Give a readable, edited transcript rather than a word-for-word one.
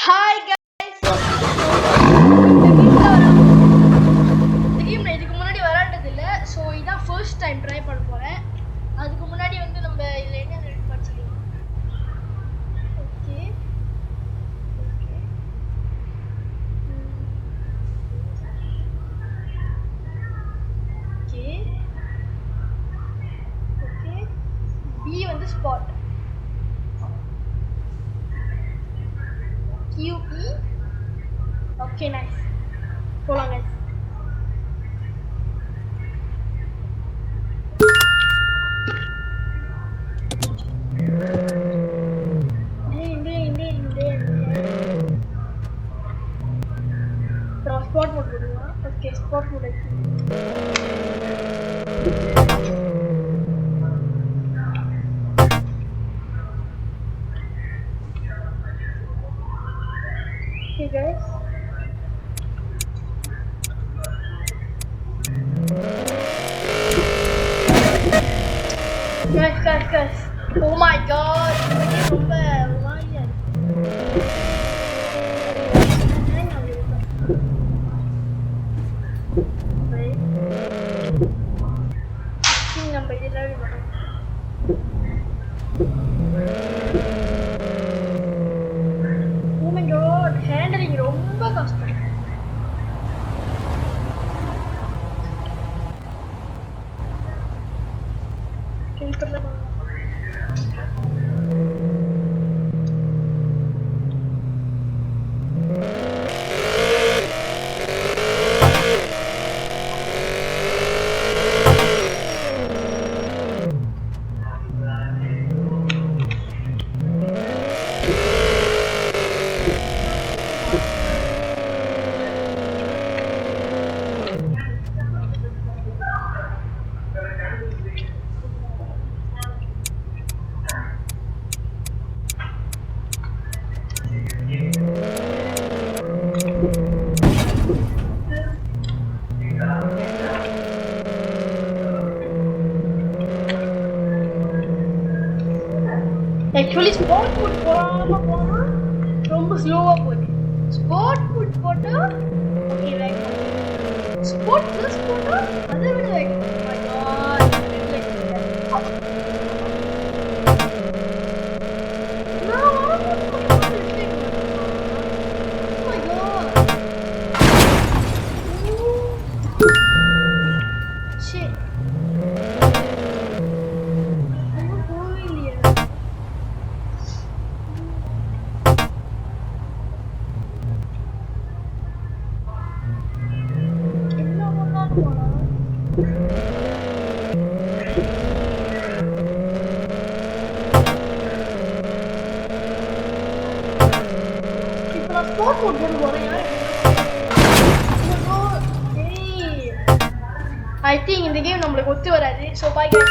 Hi guys. இந்த game நான் இதுக்கு முன்னாடி விளையாண்டது இல்ல. சோ இதான் ஃபர்ஸ்ட் டைம் ட்ரை பண்ண போறேன். அதுக்கு முன்னாடி வந்து நம்ம இதுல என்ன ரெடி பண்ணிக்கலாம். ஓகே. ஓகே. ஓகே. B வந்து ஸ்பாட். QE. Okay, nice. போலாம் guys. Spot mode போடுவா. Okay, spot mode. Okay guys. Guys. Oh my god. Ini ரொம்ப lumayan. Oh my god, handling ரொம்ப கஷ்டம். Actually sport food போனா ரொம்ப ஸ்லோவா போகுது. ஸ்போர்ட் ஃபுட் போட்டா ஓகே லைக் ஸ்போர்ட் ப்ளஸ் போட்டா அதை விட like my god I think இந்த கேம் நம்மளுக்கு ஒத்து வராது. So bye guys.